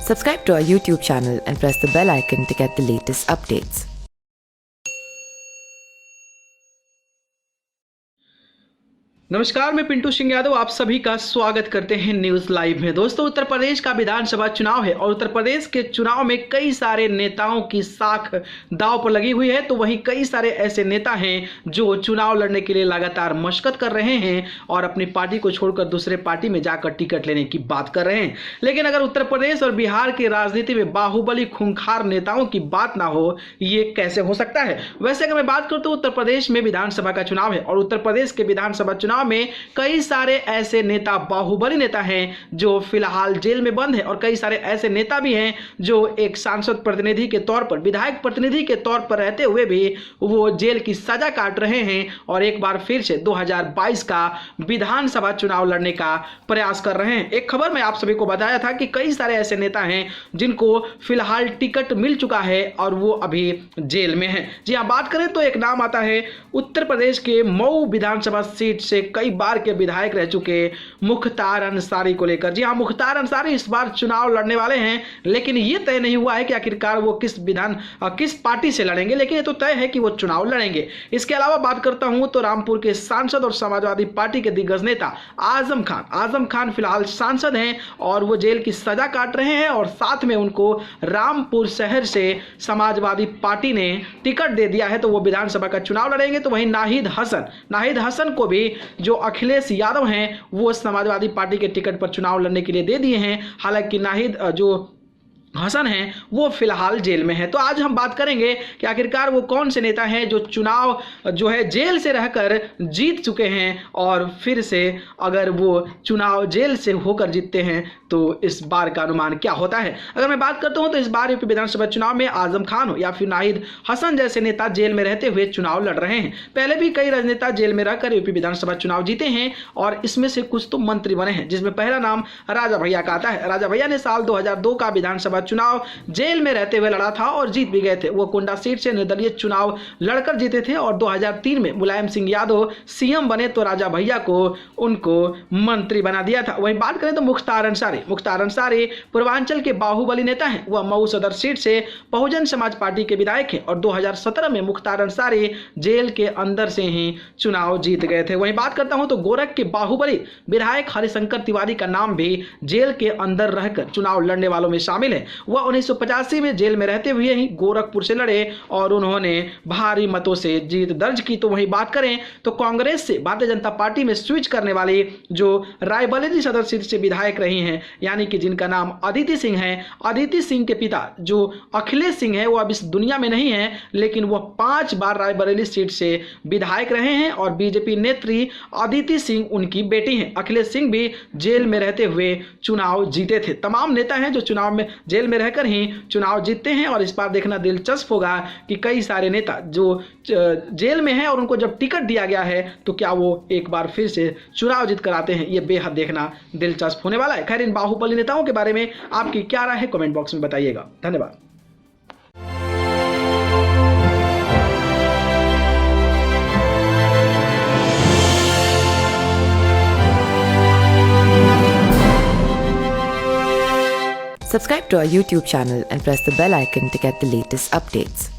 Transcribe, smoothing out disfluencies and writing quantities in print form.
Subscribe to our YouTube channel and press the bell icon to get the latest updates. नमस्कार, मैं पिंटू सिंह यादव आप सभी का स्वागत करते हैं न्यूज लाइव में। दोस्तों, उत्तर प्रदेश का विधानसभा चुनाव है और उत्तर प्रदेश के चुनाव में कई सारे नेताओं की साख दांव पर लगी हुई है। तो वहीं कई सारे ऐसे नेता हैं जो चुनाव लड़ने के लिए लगातार मशक्कत कर रहे हैं और अपनी पार्टी को छोड़कर दूसरे पार्टी में जाकर टिकट लेने की बात कर रहे हैं। लेकिन अगर उत्तर प्रदेश और बिहार की राजनीति में बाहुबली खूंखार नेताओं की बात ना हो, ये कैसे हो सकता है? वैसे अगर मैं बात करूं तो उत्तर प्रदेश में विधानसभा का चुनाव है और उत्तर प्रदेश के विधानसभा चुनाव में कई सारे ऐसे नेता बाहुबली नेता हैं जो फिलहाल जेल में बंद है और कई सारे ऐसे नेता भी हैं जो एक सांसद प्रतिनिधि के तौर पर, विधायक प्रतिनिधि के तौर पर रहते हुए भी वो जेल की सजा काट रहे हैं और एक बार फिर से 2022 का विधानसभा चुनाव लड़ने का प्रयास कर रहे हैं। एक खबर में आप सभी को बताया था कि कई सारे ऐसे नेता हैं जिनको फिलहाल टिकट मिल चुका है और वो अभी जेल में हैं। जी हाँ, बात करें तो एक नाम आता है उत्तर प्रदेश के मऊ विधानसभा सीट से कई बार के विधायक रह चुके मुख्तार अंसारी को लेकर। जी हाँ, मुख्तार अंसारी इस बार चुनाव लड़ने वाले हैं, लेकिन ये तय नहीं हुआ है कि आखिरकार वो किस पार्टी से लड़ेंगे, लेकिन ये तो तय है कि वो चुनाव लड़ेंगे। इसके अलावा बात करता हूं तो रामपुर के सांसद और समाजवादी पार्टी के दिग्गज नेता आजम खान फिलहाल सांसद हैं और वो जेल की सजा काट रहे हैं और साथ में उनको रामपुर शहर से समाजवादी पार्टी ने टिकट दे दिया है, तो वो विधानसभा का चुनाव लड़ेंगे। तो वहीं नाहिद हसन को भी जो अखिलेश यादव हैं वो समाजवादी पार्टी के टिकट पर चुनाव लड़ने के लिए दे दिए हैं। हालांकि नाहिद जो हसन हैं वो फिलहाल जेल में है। तो आज हम बात करेंगे कि आखिरकार वो कौन से नेता हैं जो चुनाव जो है जेल से रहकर जीत चुके हैं और फिर से अगर वो चुनाव जेल से होकर जीतते हैं तो इस बार का अनुमान क्या होता है। अगर मैं बात करता हूं तो इस बार यूपी विधानसभा चुनाव में आजम खान हो या फिर नाहिद हसन जैसे नेता जेल में रहते हुए चुनाव लड़ रहे हैं। पहले भी कई राजनेता जेल में रहकर यूपी विधानसभा चुनाव जीते हैं और इसमें से कुछ तो मंत्री बने हैं, जिसमें पहला नाम राजा भैया का आता है। राजा भैया ने साल 2002 का विधानसभा चुनाव जेल में रहते हुए लड़ा था और जीत भी गए थे। वो कुंडा सीट से निर्दलीय चुनाव लड़कर जीते थे और 2003 में मुलायम सिंह यादव सीएम बने तो राजा भैया को उनको मंत्री बना दिया था। वहीं बात करें तो मुख्तार अंसारी पूर्वांचल के बाहुबली नेता हैं। वह मऊ सदर सीट से बहुजन समाज पार्टी के विधायक हैं और 2017 में मुख्तार अंसारी जेल के अंदर से ही चुनाव जीत गए थे। वहीं बात करता हूं तो गोरख के बाहुबली विधायक हरिशंकर तिवारी का नाम भी जेल के अंदर रहकर चुनाव लड़ने वालों में शामिल है। वह 1985 में जेल में रहते हुए ही गोरखपुर से लड़े और उन्होंने भारी मतों से जीत दर्ज की। तो वहीं बात करें तो कांग्रेस से भारतीय जनता पार्टी में स्विच करने वाली जो रायबरेली सदर सीट से विधायक रही हैं, यानी कि जिनका नाम अदिति सिंह है। अदिति सिंह के पिता जो अखिलेश सिंह है वो अब इस दुनिया में नहीं है, लेकिन वह 5 बार रायबरेली सीट से विधायक रहे हैं और बीजेपी नेत्री अदिति सिंह उनकी बेटी हैं। अखिलेश सिंह भी जेल में रहते हुए चुनाव जीते थे। तमाम नेता हैं जो चुनाव में जेल में रहकर ही चुनाव जीतते हैं और इस बार देखना दिलचस्प होगा कि कई सारे नेता जो जेल में हैं और उनको जब टिकट दिया गया है तो क्या वो एक बार फिर से चुनाव जीत कर आते हैं। ये बेहद देखना दिलचस्प होने वाला है। खैर, इन बाहुबली नेताओं के बारे में आपकी क्या राय है कमेंट बॉक्स में बताइएगा। धन्यवाद। Subscribe to our YouTube channel and press the bell icon to get the latest updates.